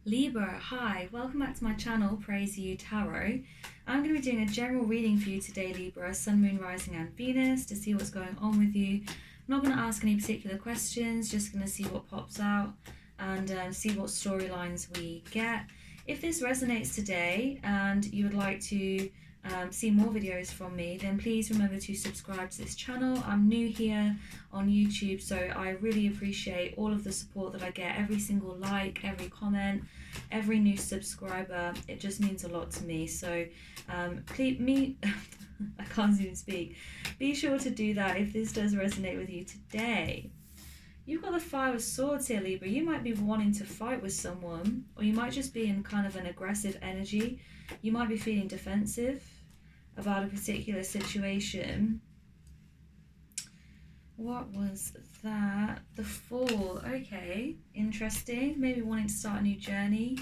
Libra, hi, welcome back to my channel, Praise You Tarot. I'm going to be doing a general reading for you today, Libra, Sun, Moon, Rising and Venus, to see what's going on with you. I'm not going to ask any particular questions, just going to see what pops out and see what storylines we get. If this resonates today and you would like to see more videos from me, then please remember to subscribe to this channel. I'm new here on YouTube, so I really appreciate all of the support that I get, every single like, every comment, every new subscriber. It just means a lot to me. So please I can't even speak. Be sure to do that if this does resonate with you today. You've got the Five of Swords here, Libra. You might be wanting to fight with someone, or you might just be in kind of an aggressive energy. You might be feeling defensive about a particular situation. What was that? The Fool. Okay, interesting. Maybe wanting to start a new journey.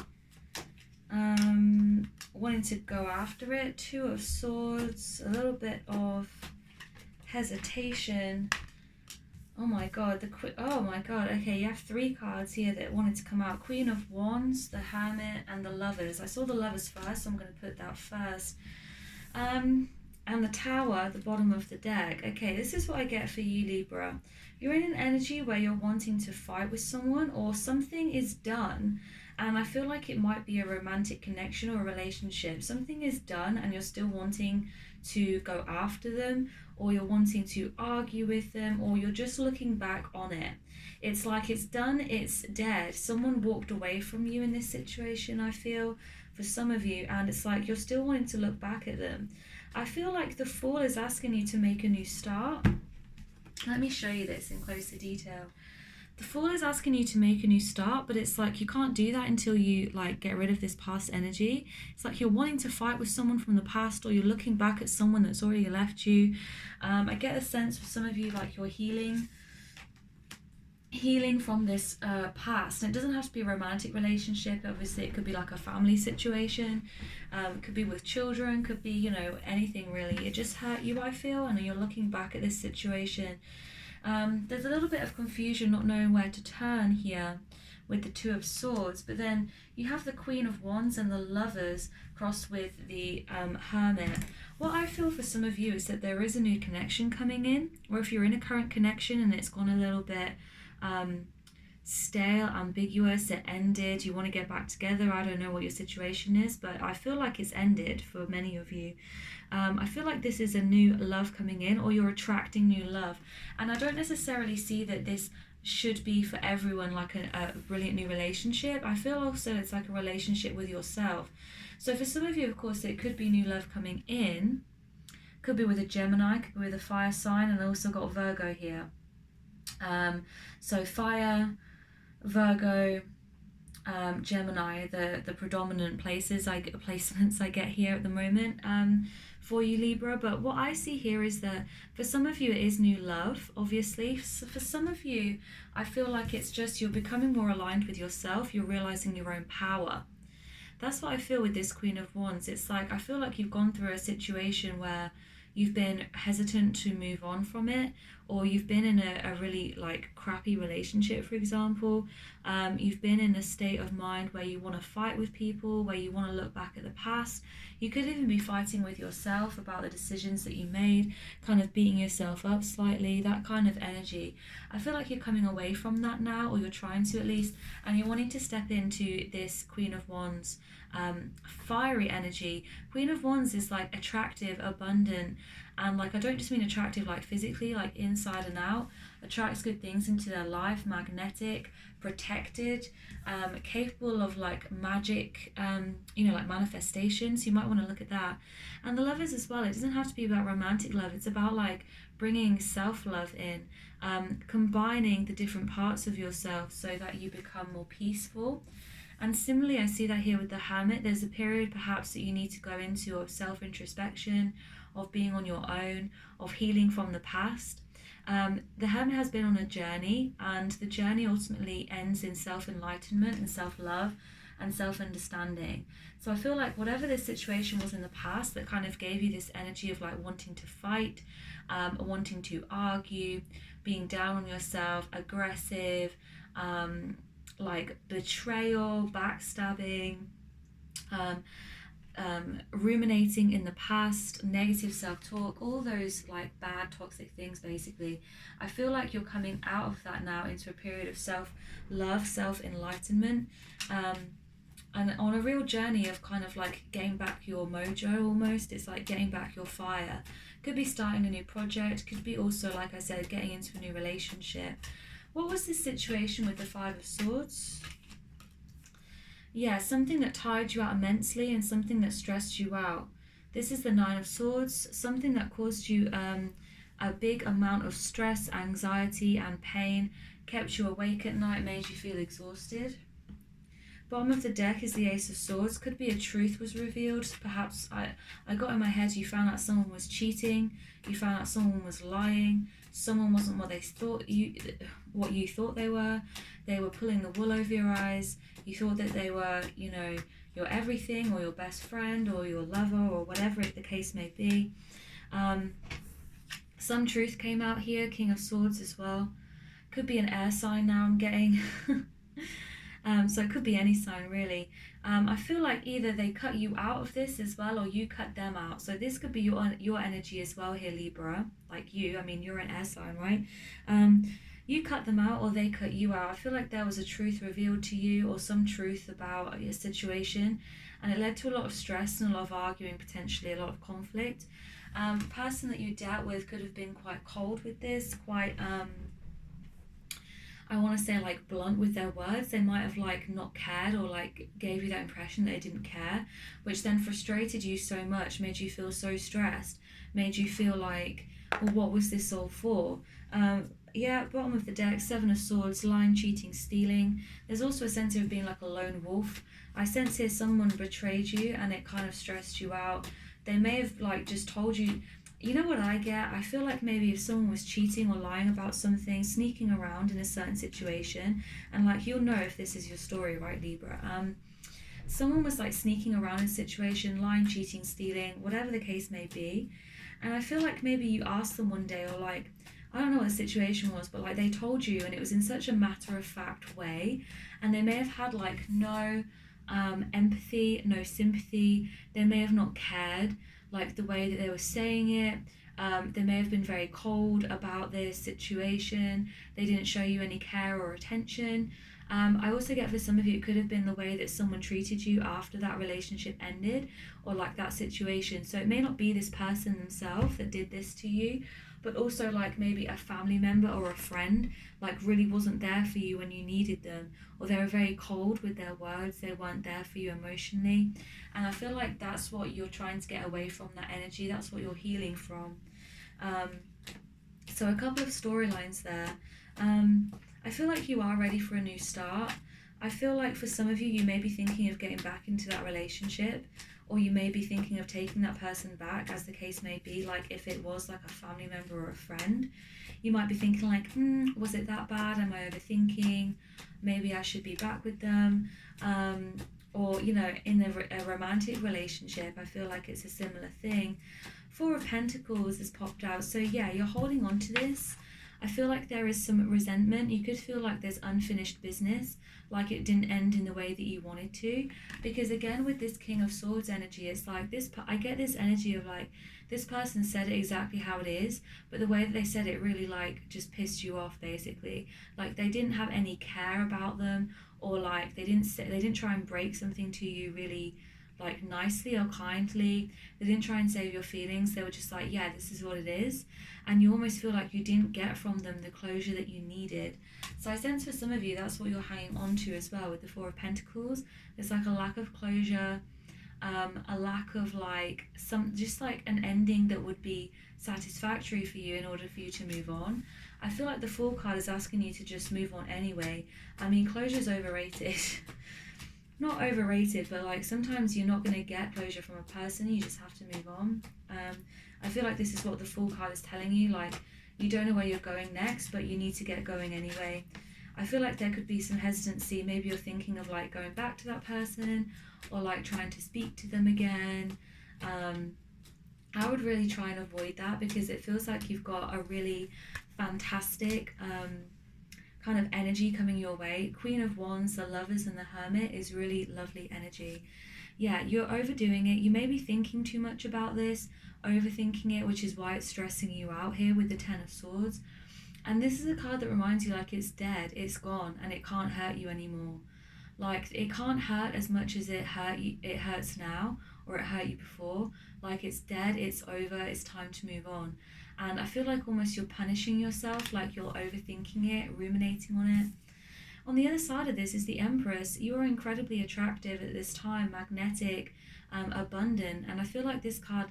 Wanting to go after it. Two of Swords. A little bit of hesitation. Oh my god, oh my god, okay, you have three cards here that wanted to come out. Queen of Wands, the Hermit, and the Lovers. I saw the Lovers first, so I'm going to put that first. And the Tower at the bottom of the deck. Okay, this is what I get for you, Libra. You're in an energy where you're wanting to fight with someone, or something is done, and I feel like it might be a romantic connection or a relationship. Something is done and you're still wanting to go after them, or you're wanting to argue with them, or you're just looking back on it. It's like it's done, it's dead. Someone walked away from you in this situation, I feel, for some of you, and it's like you're still wanting to look back at them. I feel like the Fool is asking you to make a new start. Let me show you this in closer detail. The Fool is asking you to make a new start, but it's like you can't do that until you get rid of this past energy. It's like you're wanting to fight with someone from the past, or you're looking back at someone that's already left you. I get a sense for some of you like you're healing from this past, and it doesn't have to be a romantic relationship. Obviously it could be like a family situation, it could be with children, could be anything really. It just hurt you, I feel, and you're looking back at this situation. There's a little bit of confusion, not knowing where to turn here with the Two of Swords, but then you have the Queen of Wands and the Lovers crossed with the Hermit. What I feel for some of you is that there is a new connection coming in, or if you're in a current connection and it's gone a little bit stale, ambiguous, it ended, you want to get back together. I don't know what your situation is, but I feel like it's ended for many of you. I feel like this is a new love coming in, or you're attracting new love, and I don't necessarily see that this should be for everyone like a brilliant new relationship. I feel also it's like a relationship with yourself. So for some of you, of course, it could be new love coming in, could be with a Gemini, could be with a fire sign, and also got Virgo here. So fire, Virgo, Gemini, the predominant placements I get here at the moment for you, Libra. But what I see here is that for some of you it is new love, obviously. So for some of you, I feel like it's just you're becoming more aligned with yourself, you're realizing your own power. That's what I feel with this Queen of Wands. It's like I feel like you've gone through a situation where you've been hesitant to move on from it, or you've been in a really crappy relationship, for example. You've been in a state of mind where you want to fight with people, where you want to look back at the past. You could even be fighting with yourself about the decisions that you made, kind of beating yourself up slightly, that kind of energy. I feel like you're coming away from that now, or you're trying to at least, and you're wanting to step into this Queen of Wands fiery energy. Queen of Wands is like attractive, abundant, and I don't just mean attractive physically, inside and out, attracts good things into their life, magnetic, protected, capable of magic, manifestations. You might want to look at that. And the Lovers as well, it doesn't have to be about romantic love, it's about bringing self-love in, combining the different parts of yourself so that you become more peaceful. And similarly, I see that here with the Hermit. There's a period perhaps that you need to go into of self-introspection, of being on your own, of healing from the past. The Hermit has been on a journey, and the journey ultimately ends in self-enlightenment and self-love and self-understanding. So I feel like whatever this situation was in the past that kind of gave you this energy of wanting to fight, wanting to argue, being down on yourself, aggressive, like betrayal, backstabbing, um, ruminating in the past, negative self-talk, all those like bad toxic things basically. I feel like you're coming out of that now into a period of self-love, self-enlightenment, um, and on a real journey of kind of like getting back your mojo almost. It's like getting back your fire. Could be starting a new project, could be also, like I said, getting into a new relationship. What was this situation with the Five of Swords? Yeah, something that tired you out immensely and something that stressed you out. This is the Nine of Swords, something that caused you a big amount of stress, anxiety, and pain, kept you awake at night, made you feel exhausted. Bottom of the deck is the Ace of Swords. Could be a truth was revealed. Perhaps I got in my head you found out someone was cheating, you found out someone was lying, someone wasn't what you thought they were. They were pulling the wool over your eyes. You thought that they were, you know, your everything or your best friend or your lover or whatever the case may be. Some truth came out here, King of Swords as well. Could be an air sign now I'm getting. So it could be any sign really. I feel like either they cut you out of this as well or you cut them out. So this could be your energy as well here, Libra. Like you, I mean, you're an air sign, right? You cut them out or they cut you out. I feel like there was a truth revealed to you or some truth about your situation, and it led to a lot of stress and a lot of arguing, potentially a lot of conflict. Person that you dealt with could have been quite cold with this, quite I want to say like blunt with their words. They might have like not cared or like gave you that impression that they didn't care, which then frustrated you so much, made you feel so stressed, made you feel like, well, what was this all for? Yeah, bottom of the deck, Seven of Swords, lying, cheating, stealing. There's also a sense of being like a lone wolf. I sense here someone betrayed you and it kind of stressed you out. They may have like just told you, you know what I get? I feel like maybe if someone was cheating or lying about something, sneaking around in a certain situation, and like you'll know if this is your story, right, Libra? Someone was like sneaking around in a situation, lying, cheating, stealing, whatever the case may be. And I feel like maybe you asked them one day, or like, I don't know what the situation was, but like they told you and it was in such a matter-of-fact way, and they may have had like no empathy, no sympathy. They may have not cared like the way that they were saying it. They may have been very cold about their situation. They didn't show you any care or attention. I also get for some of you it could have been the way that someone treated you after that relationship ended or like that situation. So it may not be this person themselves that did this to you, but also like maybe a family member or a friend like really wasn't there for you when you needed them, or they were very cold with their words. They weren't there for you emotionally, and I feel like that's what you're trying to get away from, that energy. That's what you're healing from. So a couple of storylines there. I feel like you are ready for a new start. I feel like for some of you, you may be thinking of getting back into that relationship, or you may be thinking of taking that person back, as the case may be, like if it was like a family member or a friend. You might be thinking like, was it that bad? Am I overthinking? Maybe I should be back with them. Or, you know, in a romantic relationship, I feel like it's a similar thing. Four of Pentacles has popped out. So yeah, you're holding on to this. I feel like there is some resentment. You could feel like there's unfinished business, like it didn't end in the way that you wanted to. Because again, with this King of Swords energy, it's like this, I get this energy of like, this person said it exactly how it is, but the way that they said it really like just pissed you off basically. Like they didn't have any care about them, or like they didn't try and break something to you really like nicely or kindly. They didn't try and save your feelings. They were just like, yeah, this is what it is. And you almost feel like you didn't get from them the closure that you needed. So I sense for some of you, that's what you're hanging on to as well with the Four of Pentacles. There's like a lack of closure, a lack of like just like an ending that would be satisfactory for you in order for you to move on. I feel like the Fool card is asking you to just move on anyway. I mean, closure is overrated. Not overrated, but like sometimes you're not going to get closure from a person. You just have to move on. I feel like this is what the Fool card is telling you. Like you don't know where you're going next, but you need to get going anyway. I feel like there could be some hesitancy. Maybe you're thinking of like going back to that person, or like trying to speak to them again. I would really try and avoid that, because it feels like you've got a really fantastic kind of energy coming your way. Queen of Wands, the Lovers, and the Hermit is really lovely energy. Yeah, you're overdoing it. You may be thinking too much about this, overthinking it, which is why it's stressing you out here with the Ten of Swords. And this is a card that reminds you like it's dead, it's gone, and it can't hurt you anymore. Like it can't hurt as much as it hurts now, or it hurt you before. Like it's dead, it's over, it's time to move on. And I feel like almost you're punishing yourself, like you're overthinking it, ruminating on it. On the other side of this is the Empress. You are incredibly attractive at this time, magnetic, abundant, and I feel like this card,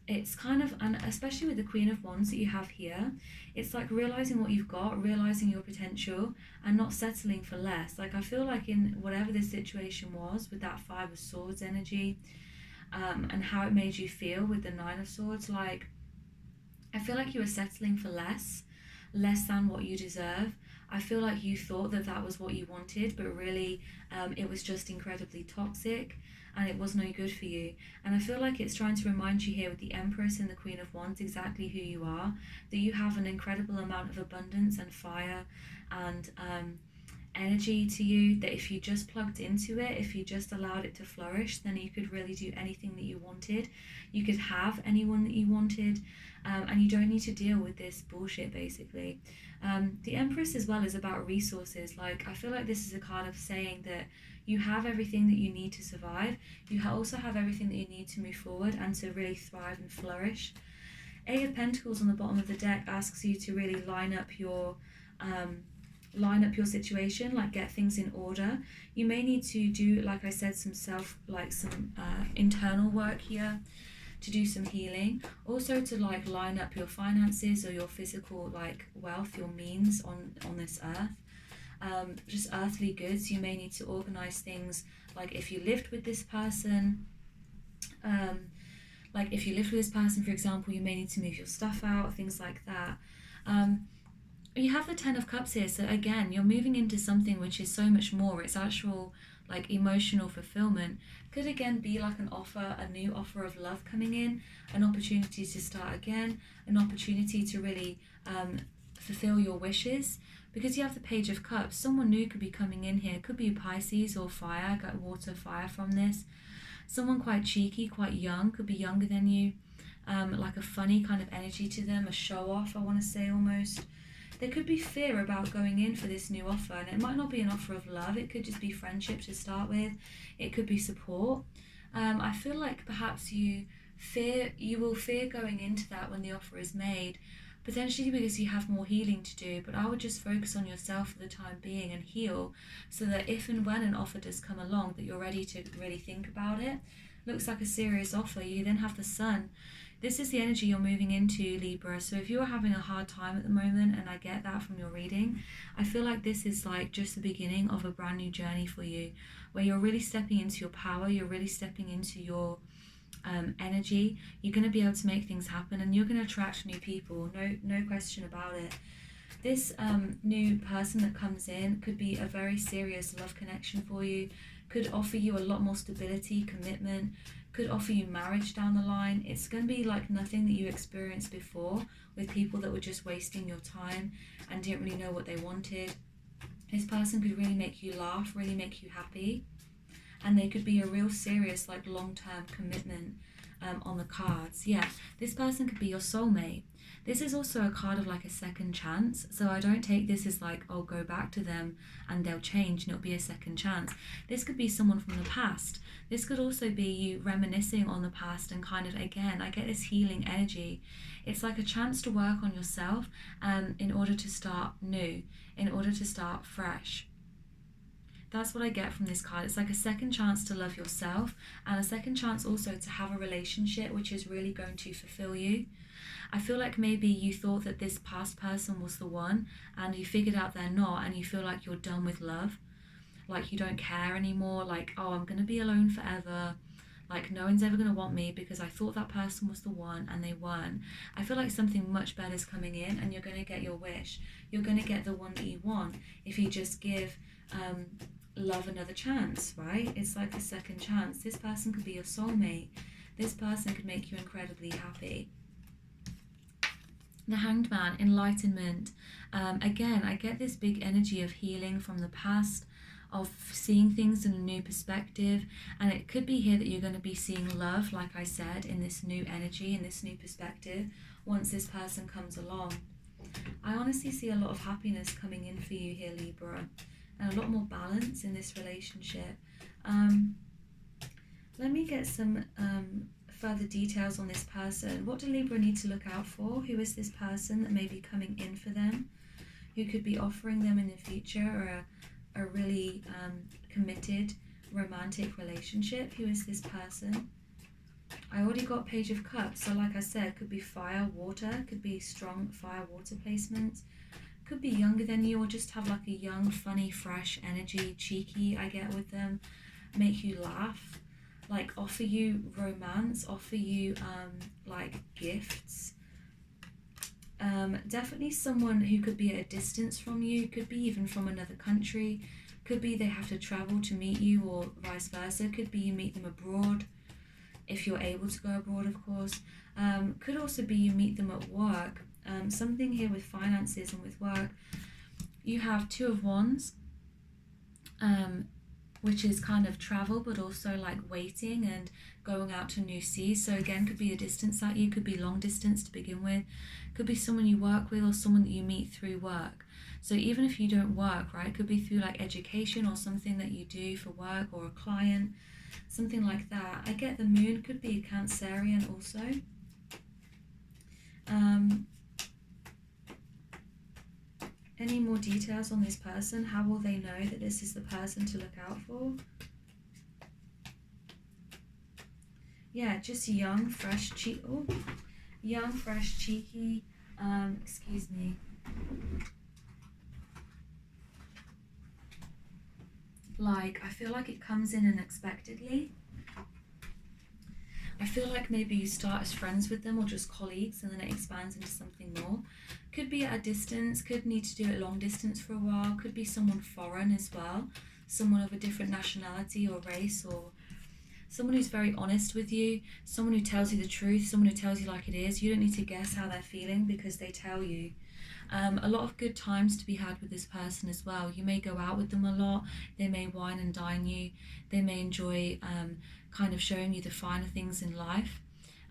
it's kind of, and especially with the Queen of Wands that you have here, it's like realizing what you've got, realizing your potential, and not settling for less. Like I feel like in whatever this situation was with that Five of Swords energy, and how it made you feel with the Nine of Swords, like I feel like you were settling for less than what you deserve. I feel like you thought that that was what you wanted, but really it was just incredibly toxic and it was no good for you. And I feel like it's trying to remind you here with the Empress and the Queen of Wands exactly who you are, that you have an incredible amount of abundance and fire and energy to you, that if you just plugged into it, if you just allowed it to flourish, then you could really do anything that you wanted. You could have anyone that you wanted, and you don't need to deal with this bullshit basically. The Empress as well is about resources. Like I feel like this is a card of saying that you have everything that you need to survive. You also have everything that you need to move forward and to really thrive and flourish. Eight of Pentacles on the bottom of the deck asks you to really line up your situation, like get things in order. You may need to do, like I said, some internal work here, to do some healing, also to like line up your finances or your physical like wealth, your means on this earth. Just earthly goods. You may need to organize things, like if you lived with this person, for example, you may need to move your stuff out, things like that. You have the Ten of Cups here, so again, you're moving into something which is so much more. It's actual like emotional fulfillment. Could again be like a new offer of love coming in, an opportunity to start again, an opportunity to really fulfill your wishes. Because you have the Page of Cups, someone new could be coming in here. Could be Pisces or fire, got water, fire from this. Someone quite cheeky, quite young, could be younger than you. Like a funny kind of energy to them, a show off, I want to say almost. There could be fear about going in for this new offer, and it might not be an offer of love, it could just be friendship to start with, it could be support. I feel like perhaps you will fear going into that when the offer is made, potentially because you have more healing to do, but I would just focus on yourself for the time being and heal, so that if and when an offer does come along, that you're ready to really think about it. Looks like a serious offer. You then have the Sun. This is the energy you're moving into, Libra. So if you're having a hard time at the moment, and I get that from your reading, I feel like this is like just the beginning of a brand new journey for you, where you're really stepping into your power, you're really stepping into your energy. You're going to be able to make things happen, and you're going to attract new people, no question about it. This new person that comes in could be a very serious love connection for you, could offer you a lot more stability, commitment, could offer you marriage down the line. It's going to be like nothing that you experienced before, with people that were just wasting your time and didn't really know what they wanted. This person could really make you laugh, really make you happy, and they could be a real serious like long-term commitment on the cards. Yeah, this person could be your soulmate. This is also a card of like a second chance, so I don't take this as like, oh, go back to them and they'll change and it'll be a second chance. This could be someone from the past. This could also be you reminiscing on the past and kind of, again, I get this healing energy. It's like a chance to work on yourself in order to start new, in order to start fresh. That's what I get from this card. It's like a second chance to love yourself, and a second chance also to have a relationship which is really going to fulfill you. I feel like maybe you thought that this past person was the one, and you figured out they're not, and you feel like you're done with love. Like you don't care anymore, like, oh, I'm going to be alone forever. Like no one's ever going to want me because I thought that person was the one and they weren't. I feel like something much better is coming in, and you're going to get your wish. You're going to get the one that you want if you just give love another chance, right? It's like a second chance. This person could be your soulmate. This person could make you incredibly happy. The Hanged Man, enlightenment. Again, I get this big energy of healing from the past, of seeing things in a new perspective. And it could be here that you're going to be seeing love, like I said, in this new energy, in this new perspective, once this person comes along. I honestly see a lot of happiness coming in for you here, Libra, and a lot more balance in this relationship. Let me get some further details on this person. What do Libra need to look out for? Who is this person that may be coming in for them? Who could be offering them in the future a really committed romantic relationship? Who is this person? I already got Page of Cups, so like I said, could be fire, water, could be strong fire, water placements, could be younger than you, or just have like a young, funny, fresh energy, cheeky, I get with them, make you laugh, like offer you romance, offer you like gifts. Definitely someone who could be at a distance from you, could be even from another country, could be they have to travel to meet you, or vice versa, could be you meet them abroad, if you're able to go abroad, of course. Could also be you meet them at work. Something here with finances and with work. You have Two of Wands, which is kind of travel, but also like waiting and going out to new seas. So again, could be a distance at you, could be long distance to begin with, could be someone you work with or someone that you meet through work. So even if you don't work, right, it could be through like education or something that you do for work, or a client, something like that. I get the Moon could be a Cancerian also. Any more details on this person? How will they know that this is the person to look out for? Yeah, just young, fresh, young, fresh, cheeky. Excuse me. Like, I feel like it comes in unexpectedly. I feel like maybe you start as friends with them or just colleagues, and then it expands into something more. Could be at a distance, could need to do it long distance for a while, could be someone foreign as well, someone of a different nationality or race, or someone who's very honest with you, someone who tells you the truth, someone who tells you like it is. You don't need to guess how they're feeling because they tell you. A lot of good times to be had with this person as well. You may go out with them a lot, they may wine and dine you, they may enjoy kind of showing you the finer things in life.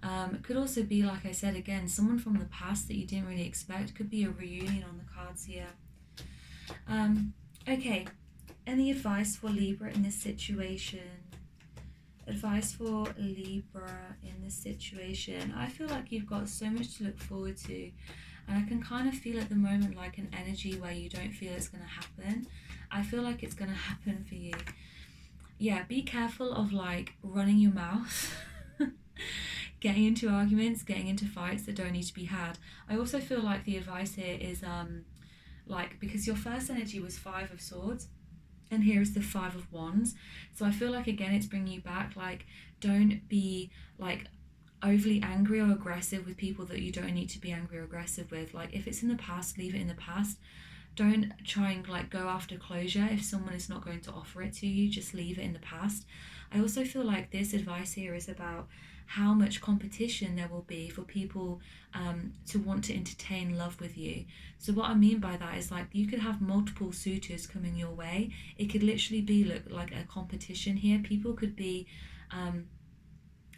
It could also be, like I said again, someone from the past that you didn't really expect. Could be a reunion on the cards here. Okay, any advice for Libra in this situation? Advice for Libra in this situation. I feel like you've got so much to look forward to, and I can kind of feel at the moment like an energy where you don't feel it's going to happen. I feel like it's going to happen for you. Yeah, be careful of like running your mouth, getting into arguments, getting into fights that don't need to be had. I also feel like the advice here is like, because your first energy was Five of Swords, and here is the Five of Wands. So I feel like again it's bringing you back, like don't be like overly angry or aggressive with people that you don't need to be angry or aggressive with. Like if it's in the past, leave it in the past. Don't try and like go after closure if someone is not going to offer it to you. Just leave it in the past. I also feel like this advice here is about how much competition there will be for people to want to entertain love with you. So what I mean by that is like you could have multiple suitors coming your way. It could literally be like a competition here. People could be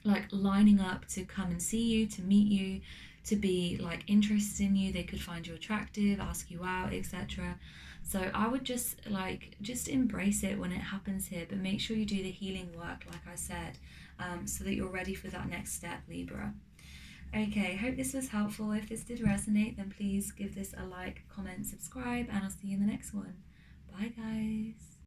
like lining up to come and see you, to meet you, to be like interested in you. They could find you attractive, ask you out, etc. So I would just embrace it when it happens here, but make sure you do the healing work like I said, so that you're ready for that next step, Libra. Okay, hope this was helpful. If this did resonate, then please give this a like, comment, subscribe, and I'll see you in the next one. Bye guys.